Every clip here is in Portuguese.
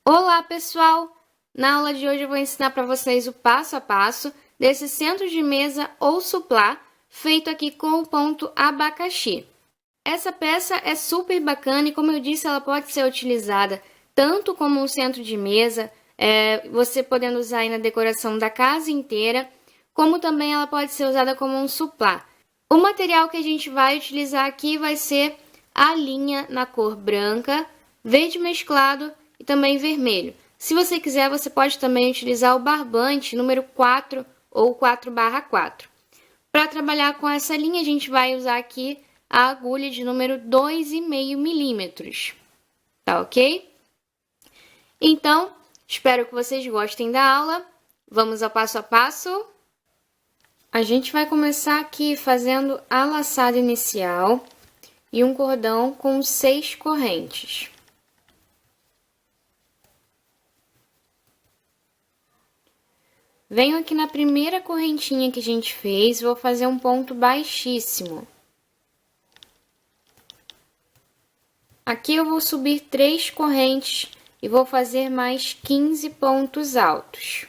Olá, pessoal! Na aula de hoje eu vou ensinar para vocês o passo a passo desse centro de mesa ou suplá feito aqui com o ponto abacaxi. Essa peça é super bacana e, como eu disse, ela pode ser utilizada tanto como um centro de mesa, você podendo usar aí na decoração da casa inteira, como também ela pode ser usada como um suplá. O material que a gente vai utilizar aqui vai ser a linha na cor branca, verde mesclado e também vermelho. Se você quiser, você pode também utilizar o barbante número 4 ou 4/4. Para trabalhar com essa linha, a gente vai usar aqui a agulha de número 2,5 milímetros. Tá ok? Então, espero que vocês gostem da aula. Vamos ao passo a passo. A gente vai começar aqui fazendo a laçada inicial e um cordão com 6 correntes. Venho aqui na primeira correntinha que a gente fez, vou fazer um ponto baixíssimo. Aqui eu vou subir 3 correntes e vou fazer mais 15 pontos altos.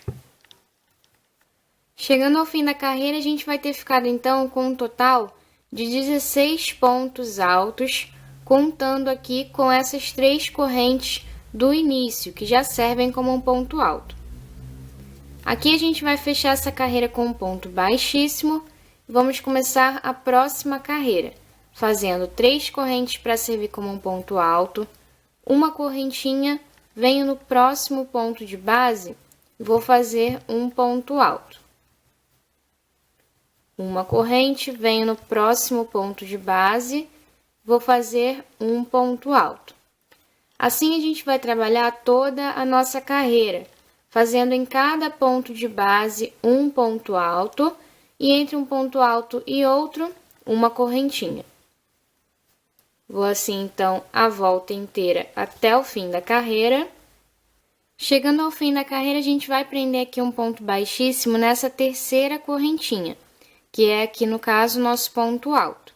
Chegando ao fim da carreira, a gente vai ter ficado então com um total de 16 pontos altos, contando aqui com essas 3 correntes do início, que já servem como um ponto alto. Aqui a gente vai fechar essa carreira com um ponto baixíssimo e vamos começar a próxima carreira, fazendo 3 correntes para servir como um ponto alto, uma correntinha, venho no próximo ponto de base e vou fazer um ponto alto. Uma corrente, venho no próximo ponto de base, vou fazer um ponto alto. Assim a gente vai trabalhar toda a nossa carreira, fazendo em cada ponto de base um ponto alto e entre um ponto alto e outro, uma correntinha. Vou assim, então, a volta inteira até o fim da carreira. Chegando ao fim da carreira, a gente vai prender aqui um ponto baixíssimo nessa terceira correntinha, que é aqui, no caso, o nosso ponto alto.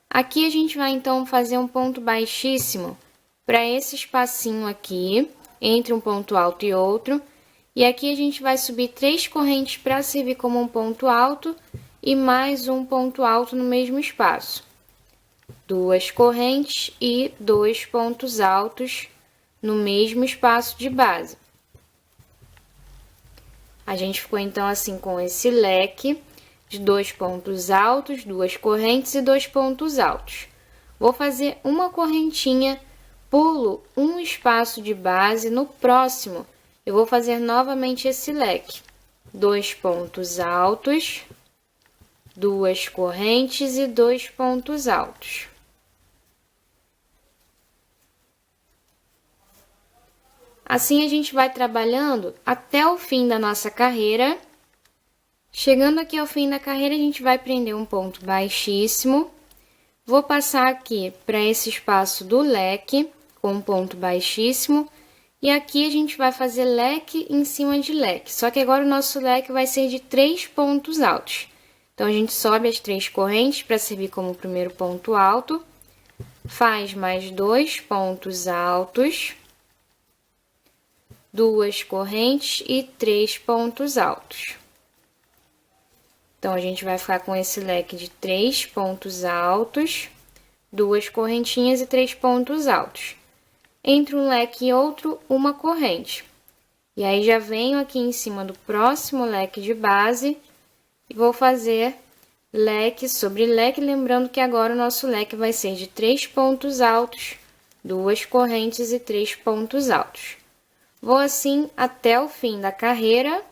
Aqui a gente vai, então, fazer um ponto baixíssimo para esse espacinho aqui, entre um ponto alto e outro, e aqui a gente vai subir 3 correntes para servir como um ponto alto e mais um ponto alto no mesmo espaço. 2 correntes e 2 pontos altos no mesmo espaço de base. A gente ficou então assim com esse leque de 2 pontos altos, 2 correntes e 2 pontos altos. Vou fazer uma correntinha, pulo um espaço de base, no próximo eu vou fazer novamente esse leque. 2 pontos altos, 2 correntes e 2 pontos altos. Assim a gente vai trabalhando até o fim da nossa carreira. Chegando aqui ao fim da carreira, a gente vai prender um ponto baixíssimo. Vou passar aqui para esse espaço do leque, com um ponto baixíssimo, e aqui a gente vai fazer leque em cima de leque, só que agora o nosso leque vai ser de 3 pontos altos. Então, a gente sobe as 3 correntes para servir como primeiro ponto alto, faz mais 2 pontos altos, 2 correntes e 3 pontos altos. Então, a gente vai ficar com esse leque de 3 pontos altos, 2 correntinhas e 3 pontos altos. Entre um leque e outro, uma corrente. E aí, já venho aqui em cima do próximo leque de base e vou fazer leque sobre leque, lembrando que agora o nosso leque vai ser de 3 pontos altos, 2 correntes e 3 pontos altos. Vou assim até o fim da carreira.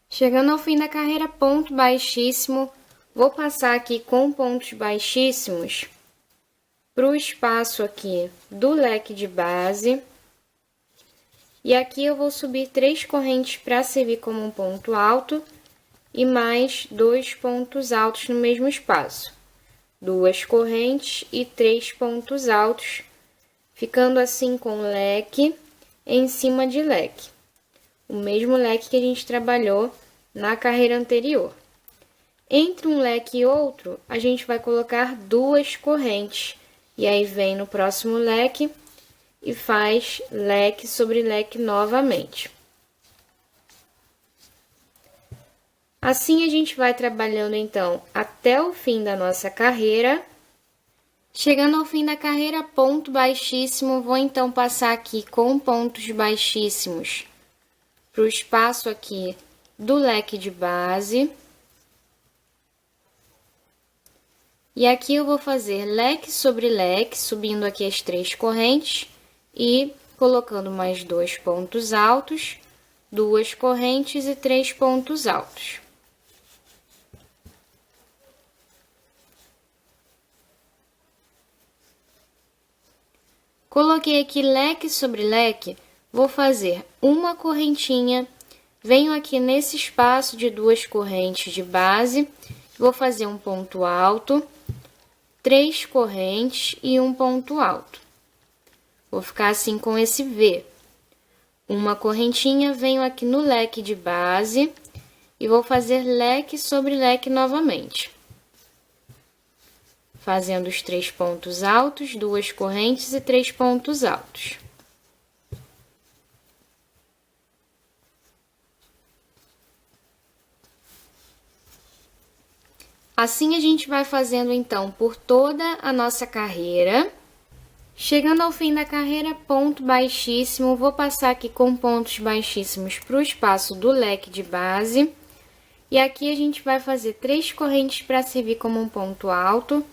Chegando ao fim da carreira, ponto baixíssimo, vou passar aqui com pontos baixíssimos para o espaço aqui do leque de base. E aqui eu vou subir 3 correntes para servir como um ponto alto e mais 2 pontos altos no mesmo espaço. 2 correntes e 3 pontos altos, ficando assim com leque em cima de leque. O mesmo leque que a gente trabalhou na carreira anterior. Entre um leque e outro, a gente vai colocar 2 correntes. E aí, vem no próximo leque e faz leque sobre leque novamente. Assim, a gente vai trabalhando, então, até o fim da nossa carreira. Chegando ao fim da carreira, ponto baixíssimo, vou então passar aqui com pontos baixíssimos para o espaço aqui do leque de base. E aqui eu vou fazer leque sobre leque, subindo aqui as 3 correntes e colocando mais 2 pontos altos, 2 correntes e 3 pontos altos. Coloquei aqui leque sobre leque, vou fazer uma correntinha, venho aqui nesse espaço de 2 correntes de base, vou fazer um ponto alto, 3 correntes e um ponto alto. Vou ficar assim com esse V. Uma correntinha, venho aqui no leque de base e vou fazer leque sobre leque novamente. Fazendo os 3 pontos altos, 2 correntes e 3 pontos altos. Assim, a gente vai fazendo, então, por toda a nossa carreira. Chegando ao fim da carreira, ponto baixíssimo, vou passar aqui com pontos baixíssimos para o espaço do leque de base. E aqui a gente vai fazer 3 correntes para servir como um ponto alto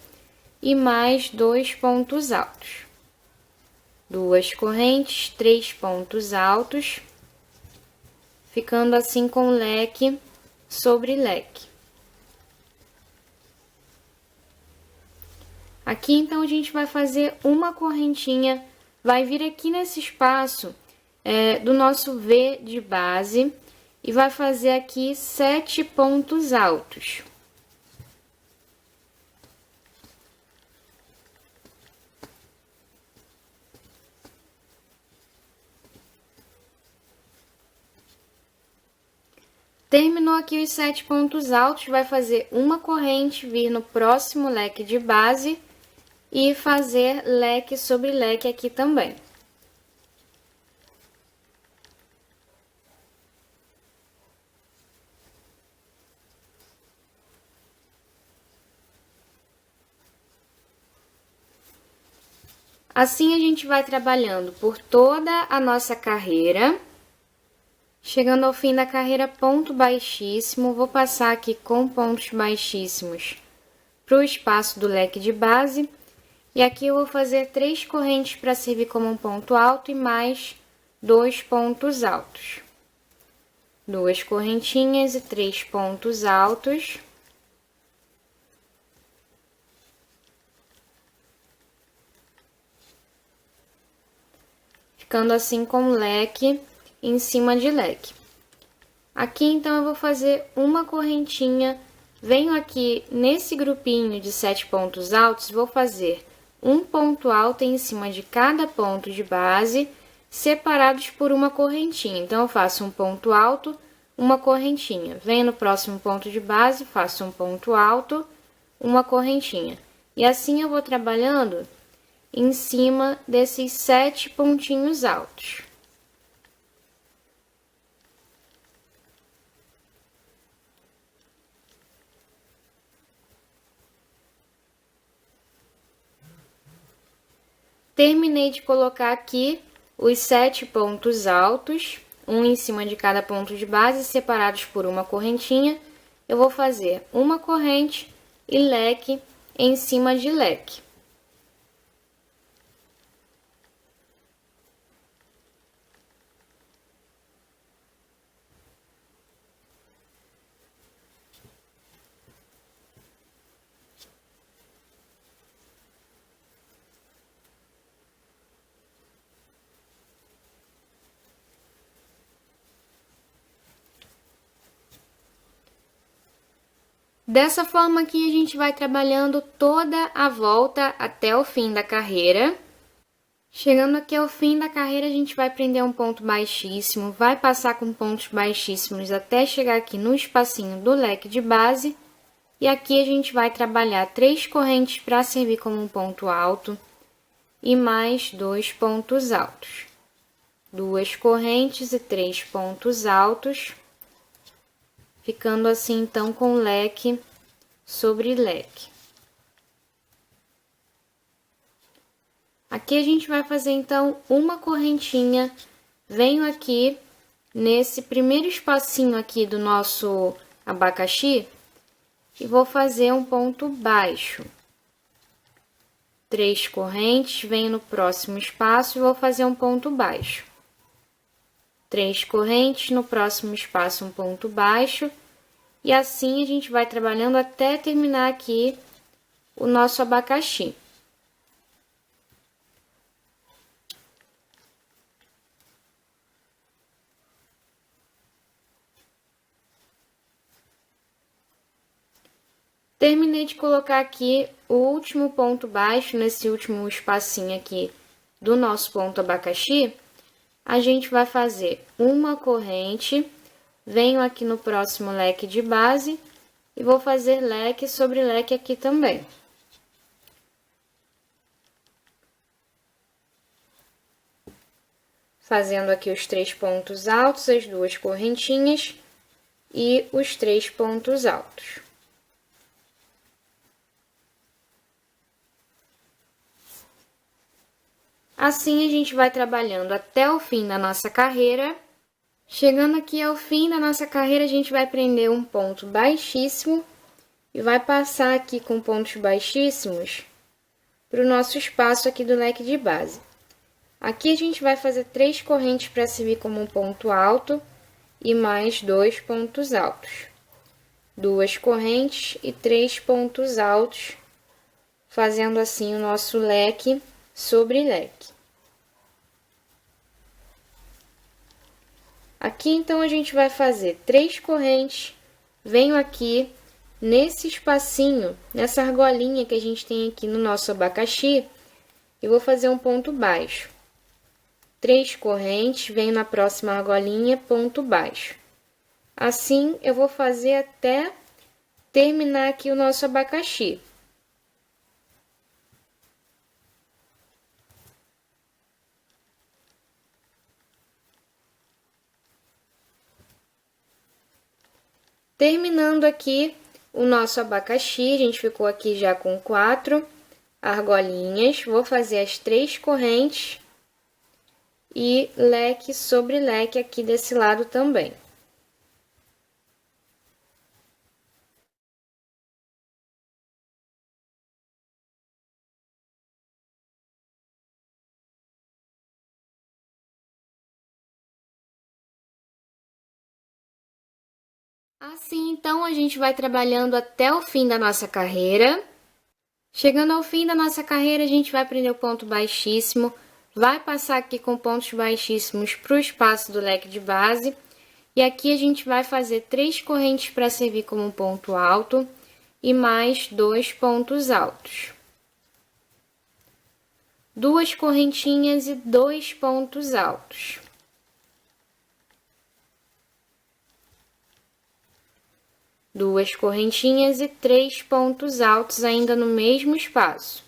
e mais 2 pontos altos. 2 correntes, 3 pontos altos, ficando assim com leque sobre leque. Aqui, então, a gente vai fazer uma correntinha, vai vir aqui nesse espaço do nosso V de base e vai fazer aqui 7 pontos altos. Terminou aqui os 7 pontos altos, vai fazer uma corrente, vir no próximo leque de base e fazer leque sobre leque aqui também. Assim, a gente vai trabalhando por toda a nossa carreira. Chegando ao fim da carreira, ponto baixíssimo, vou passar aqui com pontos baixíssimos para o espaço do leque de base. E aqui eu vou fazer 3 correntes para servir como um ponto alto e mais 2 pontos altos. 2 correntinhas e 3 pontos altos. Ficando assim com leque em cima de leque. Aqui, então, eu vou fazer uma correntinha, venho aqui nesse grupinho de 7 pontos altos, vou fazer um ponto alto em cima de cada ponto de base, separados por uma correntinha. Então, eu faço um ponto alto, uma correntinha. Venho no próximo ponto de base, faço um ponto alto, uma correntinha. E assim eu vou trabalhando em cima desses 7 pontinhos altos. Terminei de colocar aqui os 7 pontos altos, um em cima de cada ponto de base, separados por uma correntinha. Eu vou fazer uma corrente e leque em cima de leque. Dessa forma aqui, a gente vai trabalhando toda a volta até o fim da carreira. Chegando aqui ao fim da carreira, a gente vai prender um ponto baixíssimo, vai passar com pontos baixíssimos até chegar aqui no espacinho do leque de base E aqui a gente vai trabalhar 3 correntes para servir como um ponto alto e mais 2 pontos altos. 2 correntes e 3 pontos altos, ficando assim então com leque sobre leque. Aqui a gente vai fazer então uma correntinha, venho aqui nesse primeiro espacinho aqui do nosso abacaxi e vou fazer um ponto baixo. 3 correntes, venho no próximo espaço e vou fazer um ponto baixo. 3 correntes, no próximo espaço um ponto baixo, e assim a gente vai trabalhando até terminar aqui o nosso abacaxi. Terminei de colocar aqui o último ponto baixo, nesse último espacinho aqui do nosso ponto abacaxi. A gente vai fazer uma corrente, venho aqui no próximo leque de base e vou fazer leque sobre leque aqui também. Fazendo aqui os 3 pontos altos, as 2 correntinhas e os 3 pontos altos. Assim, a gente vai trabalhando até o fim da nossa carreira. Chegando aqui ao fim da nossa carreira, a gente vai prender um ponto baixíssimo e vai passar aqui com pontos baixíssimos para o nosso espaço aqui do leque de base. Aqui a gente vai fazer 3 correntes para servir como um ponto alto e mais 2 pontos altos. 2 correntes e 3 pontos altos, fazendo assim o nosso leque sobre leque. Aqui, então, a gente vai fazer 3 correntes, venho aqui nesse espacinho, nessa argolinha que a gente tem aqui no nosso abacaxi, e vou fazer um ponto baixo. 3 correntes, venho na próxima argolinha, ponto baixo. Assim, eu vou fazer até terminar aqui o nosso abacaxi. Terminando aqui o nosso abacaxi, a gente ficou aqui já com 4 argolinhas. Vou fazer as 3 correntes e leque sobre leque aqui desse lado também. Assim, então, a gente vai trabalhando até o fim da nossa carreira. Chegando ao fim da nossa carreira, a gente vai prender o ponto baixíssimo, vai passar aqui com pontos baixíssimos para o espaço do leque de base. E aqui a gente vai fazer 3 correntes para servir como um ponto alto e mais 2 pontos altos. 2 correntinhas e 2 pontos altos. Duas correntinhas e 3 pontos altos ainda no mesmo espaço.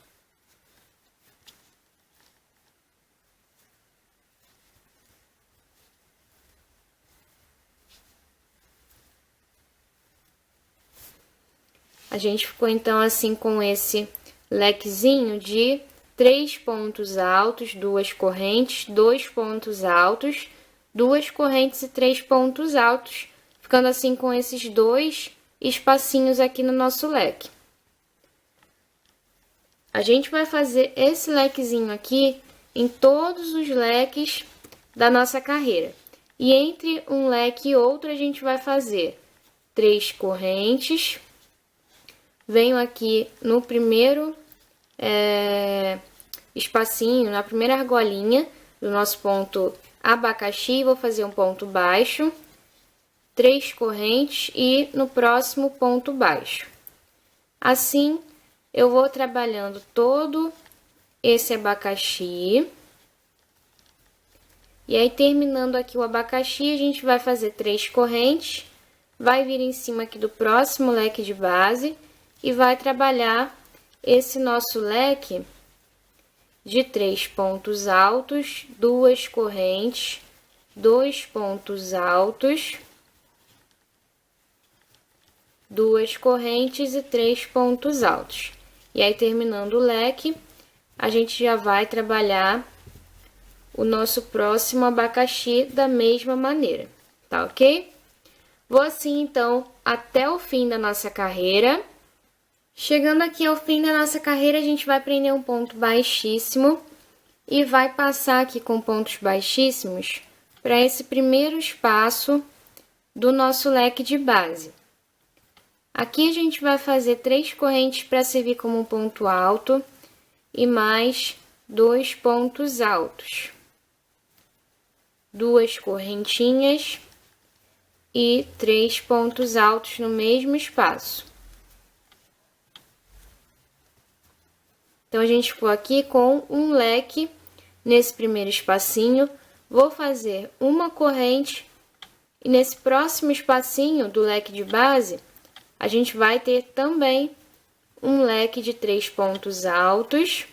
A gente ficou então assim com esse lequezinho de 3 pontos altos, 2 correntes, 2 pontos altos, 2 correntes e 3 pontos altos, ficando assim com esses 2 espacinhos aqui no nosso leque. A gente vai fazer esse lequezinho aqui em todos os leques da nossa carreira. E entre um leque e outro, a gente vai fazer 3 correntes. Venho aqui no primeiro espacinho, na primeira argolinha do nosso ponto abacaxi, vou fazer um ponto baixo. 3 correntes e no próximo ponto baixo. Assim, eu vou trabalhando todo esse abacaxi. E aí, terminando aqui o abacaxi, a gente vai fazer 3 correntes, vai vir em cima aqui do próximo leque de base e vai trabalhar esse nosso leque de 3 pontos altos, 2 correntes, 2 pontos altos, 2 correntes e 3 pontos altos. E aí, terminando o leque, a gente já vai trabalhar o nosso próximo abacaxi da mesma maneira, tá ok? Vou assim, então, até o fim da nossa carreira. Chegando aqui ao fim da nossa carreira, a gente vai prender um ponto baixíssimo e vai passar aqui com pontos baixíssimos para esse primeiro espaço do nosso leque de base. Aqui a gente vai fazer 3 correntes para servir como um ponto alto e mais 2 pontos altos. 2 correntinhas e 3 pontos altos no mesmo espaço. Então, a gente ficou aqui com um leque nesse primeiro espacinho. Vou fazer uma corrente e nesse próximo espacinho do leque de base, a gente vai ter também um leque de 3 pontos altos,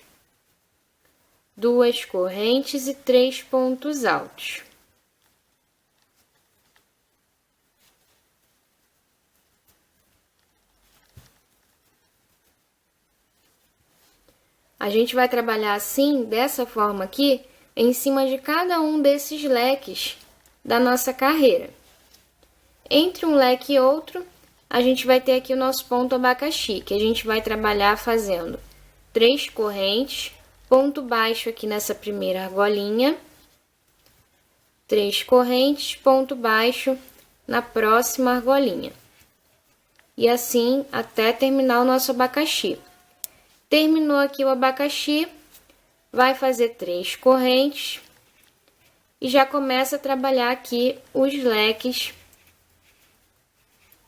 2 correntes e 3 pontos altos. A gente vai trabalhar assim, dessa forma aqui, em cima de cada um desses leques da nossa carreira. Entre um leque e outro, a gente vai ter aqui o nosso ponto abacaxi, que a gente vai trabalhar fazendo 3 correntes, ponto baixo aqui nessa primeira argolinha, 3 correntes, ponto baixo na próxima argolinha. E assim até terminar o nosso abacaxi. Terminou aqui o abacaxi, vai fazer 3 correntes e já começa a trabalhar aqui os leques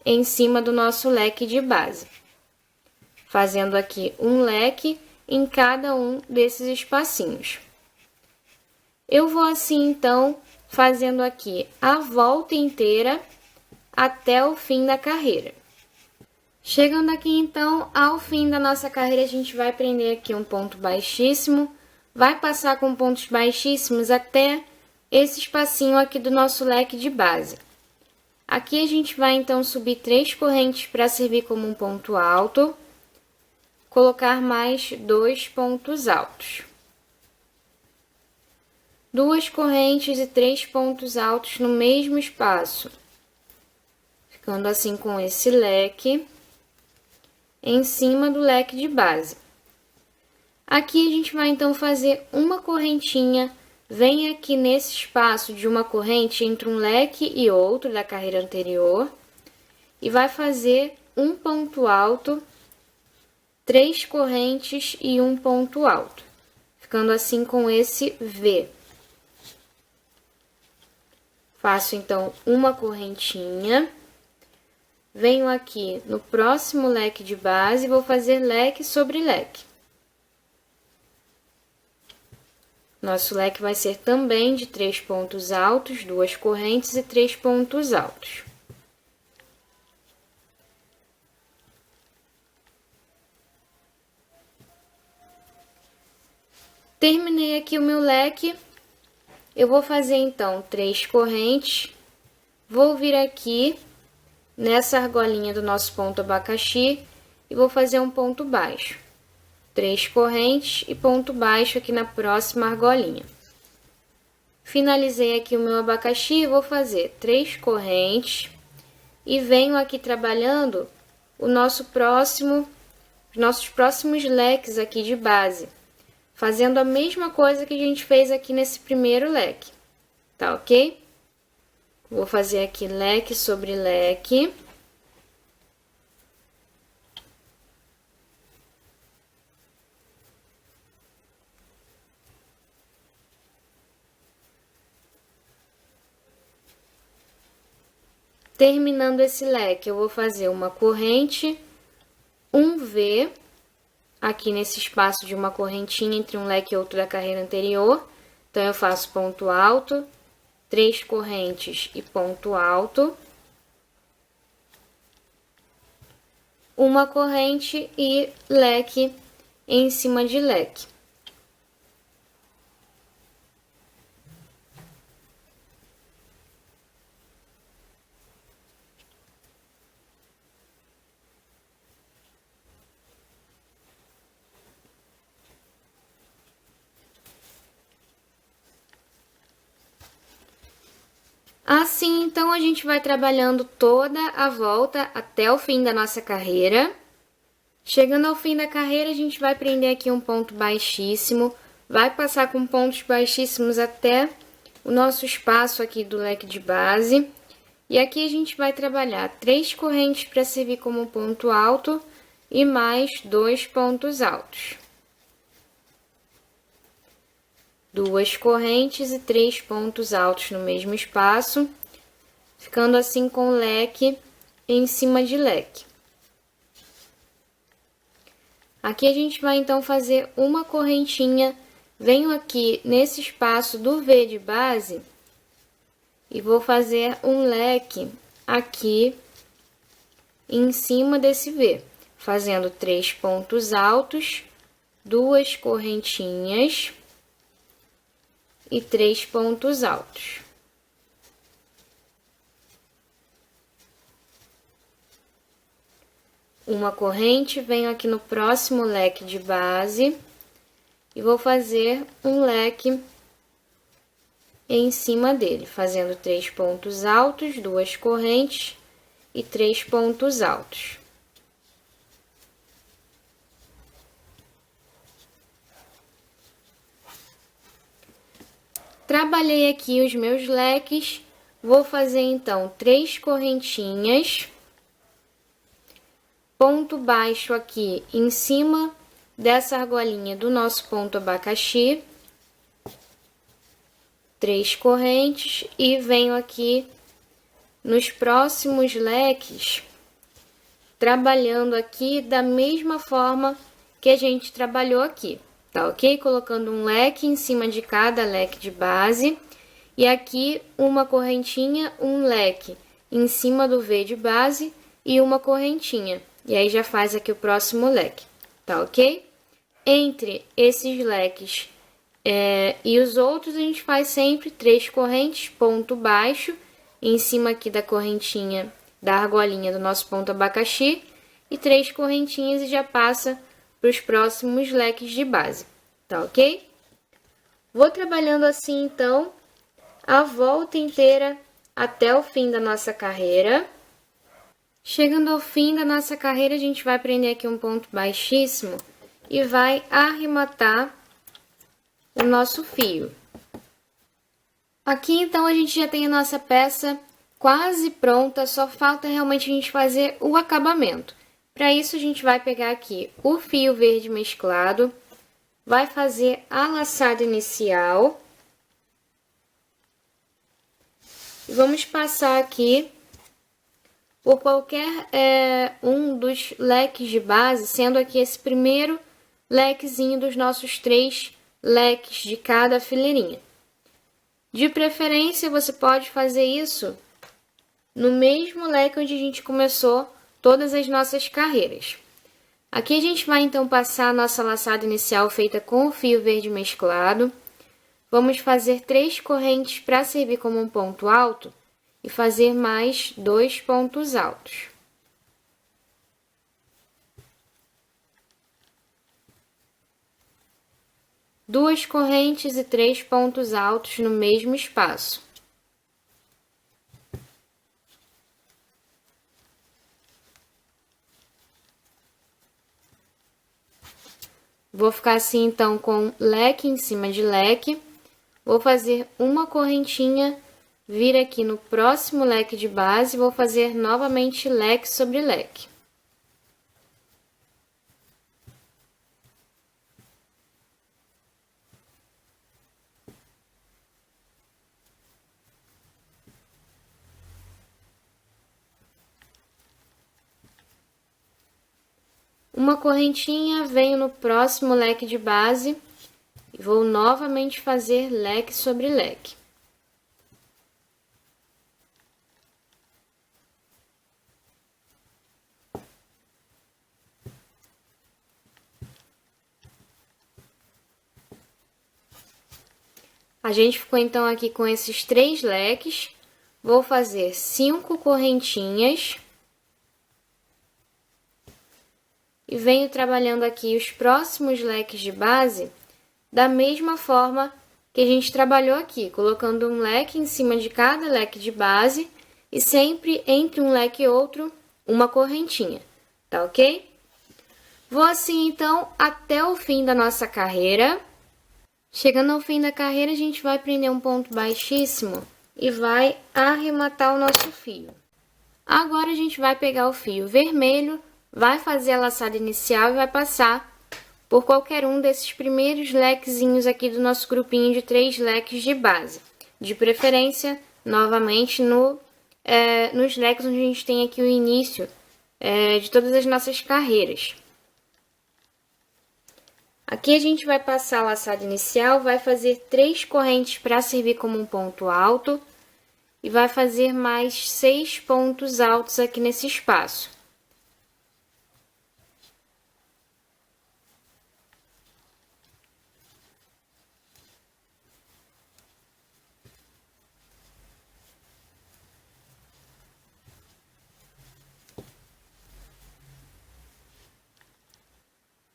em cima do nosso leque de base. Fazendo aqui um leque em cada um desses espacinhos. Eu vou assim, então, fazendo aqui a volta inteira até o fim da carreira. Chegando aqui, então, ao fim da nossa carreira, a gente vai prender aqui um ponto baixíssimo, vai passar com pontos baixíssimos até esse espacinho aqui do nosso leque de base. Aqui a gente vai, então, subir 3 correntes para servir como um ponto alto, colocar mais 2 pontos altos. 2 correntes e 3 pontos altos no mesmo espaço, ficando assim com esse leque em cima do leque de base. Aqui a gente vai então fazer uma correntinha, vem aqui nesse espaço de uma corrente entre um leque e outro da carreira anterior e vai fazer um ponto alto, 3 correntes e um ponto alto, ficando assim com esse V. Faço então uma correntinha. Venho aqui no próximo leque de base e vou fazer leque sobre leque. Nosso leque vai ser também de 3 pontos altos, 2 correntes e 3 pontos altos. Terminei aqui o meu leque. Eu vou fazer então 3 correntes. Vou vir aqui nessa argolinha do nosso ponto abacaxi e vou fazer um ponto baixo. 3 correntes e ponto baixo aqui na próxima argolinha. Finalizei aqui o meu abacaxi, vou fazer 3 correntes e venho aqui trabalhando os nossos próximos leques aqui de base, fazendo a mesma coisa que a gente fez aqui nesse primeiro leque, tá ok? Vou fazer aqui leque sobre leque. Terminando esse leque, eu vou fazer uma corrente, um V, aqui nesse espaço de uma correntinha entre um leque e outro da carreira anterior. Então, eu faço ponto alto, 3 correntes e ponto alto. uma corrente e leque em cima de leque. Assim, então, a gente vai trabalhando toda a volta até o fim da nossa carreira. Chegando ao fim da carreira, a gente vai prender aqui um ponto baixíssimo, vai passar com pontos baixíssimos até o nosso espaço aqui do leque de base. E aqui a gente vai trabalhar 3 correntes para servir como ponto alto e mais 2 pontos altos. 2 correntes e 3 pontos altos no mesmo espaço, ficando assim com leque em cima de leque. Aqui a gente vai então fazer uma correntinha, venho aqui nesse espaço do V de base e vou fazer um leque aqui em cima desse V, fazendo 3 pontos altos, 2 correntinhas e 3 pontos altos. Uma corrente, venho aqui no próximo leque de base e vou fazer um leque em cima dele, fazendo 3 pontos altos, 2 correntes e 3 pontos altos. Trabalhei aqui os meus leques, vou fazer então 3 correntinhas, ponto baixo aqui em cima dessa argolinha do nosso ponto abacaxi, 3 correntes e venho aqui nos próximos leques, trabalhando aqui da mesma forma que a gente trabalhou aqui. Tá ok? Colocando um leque em cima de cada leque de base. E aqui uma correntinha, um leque em cima do V de base e uma correntinha. E aí já faz aqui o próximo leque. Tá ok? Entre esses leques e os outros, a gente faz sempre 3 correntes, ponto baixo, em cima aqui da correntinha, da argolinha do nosso ponto abacaxi. E 3 correntinhas e já passa para os próximos leques de base, tá ok? Vou trabalhando assim, então, a volta inteira até o fim da nossa carreira. Chegando ao fim da nossa carreira, a gente vai prender aqui um ponto baixíssimo e vai arrematar o nosso fio. Aqui, então, a gente já tem a nossa peça quase pronta, só falta realmente a gente fazer o acabamento. Para isso, a gente vai pegar aqui o fio verde mesclado, vai fazer a laçada inicial. E vamos passar aqui por qualquer um dos leques de base, sendo aqui esse primeiro lequezinho dos nossos 3 leques de cada fileirinha. De preferência, você pode fazer isso no mesmo leque onde a gente começou todas as nossas carreiras. Aqui a gente vai então passar a nossa laçada inicial feita com o fio verde mesclado. Vamos fazer 3 correntes para servir como um ponto alto e fazer mais 2 pontos altos. Duas correntes e 3 pontos altos no mesmo espaço. Vou ficar assim, então, com leque em cima de leque. Vou fazer uma correntinha, vir aqui no próximo leque de base, vou fazer novamente leque sobre leque. Uma correntinha, venho no próximo leque de base e vou novamente fazer leque sobre leque. A gente ficou então aqui com esses 3 leques. Vou fazer 5 correntinhas. E venho trabalhando aqui os próximos leques de base da mesma forma que a gente trabalhou aqui, colocando um leque em cima de cada leque de base e sempre entre um leque e outro, uma correntinha, tá ok? Vou assim, então, até o fim da nossa carreira. Chegando ao fim da carreira, a gente vai prender um ponto baixíssimo e vai arrematar o nosso fio. Agora, a gente vai pegar o fio vermelho, vai fazer a laçada inicial e vai passar por qualquer um desses primeiros lequezinhos aqui do nosso grupinho de 3 leques de base. De preferência, novamente, nos leques onde a gente tem aqui o início de todas as nossas carreiras. Aqui a gente vai passar a laçada inicial, vai fazer 3 correntes para servir como um ponto alto e vai fazer mais 6 pontos altos aqui nesse espaço.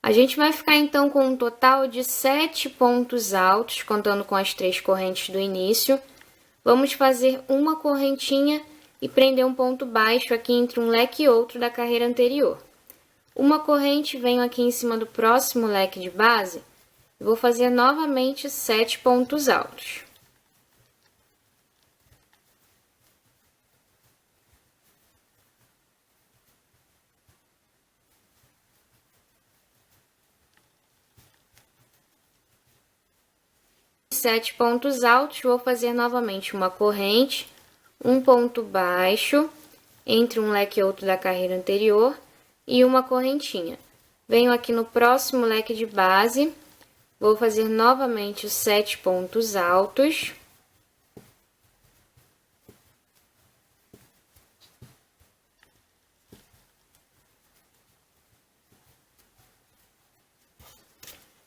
A gente vai ficar, então, com um total de 7 pontos altos, contando com as 3 correntes do início. Vamos fazer uma correntinha e prender um ponto baixo aqui entre um leque e outro da carreira anterior. Uma corrente, venho aqui em cima do próximo leque de base e vou fazer novamente 7 pontos altos. Sete pontos altos, vou fazer novamente uma corrente, um ponto baixo entre um leque e outro da carreira anterior e uma correntinha. Venho aqui no próximo leque de base, vou fazer novamente os 7 pontos altos.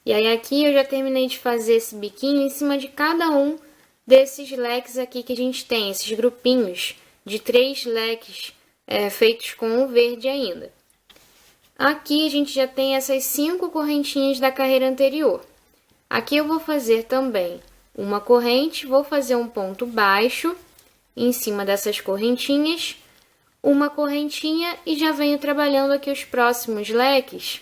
E aí, aqui eu já terminei de fazer esse biquinho em cima de cada um desses leques aqui que a gente tem, esses grupinhos de 3 leques feitos com o verde ainda. Aqui a gente já tem essas 5 correntinhas da carreira anterior. Aqui eu vou fazer também uma corrente, vou fazer um ponto baixo em cima dessas correntinhas, uma correntinha e já venho trabalhando aqui os próximos leques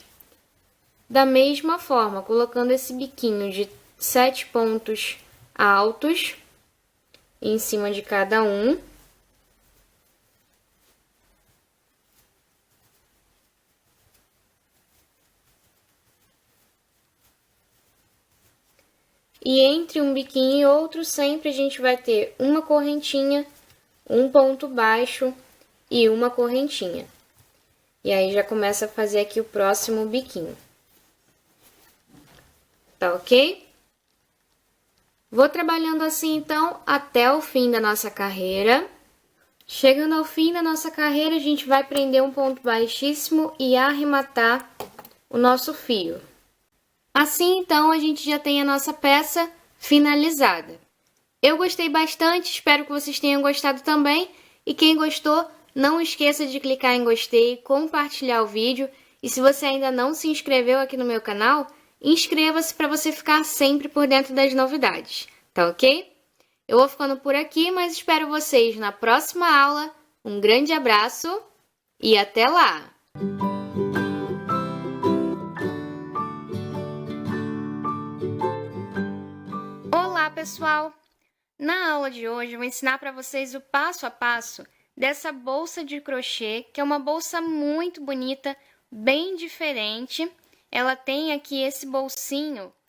da mesma forma, colocando esse biquinho de 7 pontos altos em cima de cada um. E entre um biquinho e outro, sempre a gente vai ter uma correntinha, um ponto baixo e uma correntinha. E aí, já começa a fazer aqui o próximo biquinho. Tá ok? Vou trabalhando assim, então, até o fim da nossa carreira. Chegando ao fim da nossa carreira, a gente vai prender um ponto baixíssimo e arrematar o nosso fio. Assim, então, a gente já tem a nossa peça finalizada. Eu gostei bastante, espero que vocês tenham gostado também. E quem gostou, não esqueça de clicar em gostei, compartilhar o vídeo. E se você ainda não se inscreveu aqui no meu canal, inscreva-se para você ficar sempre por dentro das novidades, tá ok? Eu vou ficando por aqui, mas espero vocês na próxima aula. Um grande abraço e até lá! Olá, pessoal! Na aula de hoje, eu vou ensinar para vocês o passo a passo dessa bolsa de crochê, que é uma bolsa muito bonita, bem diferente. Ela tem aqui esse bolsinho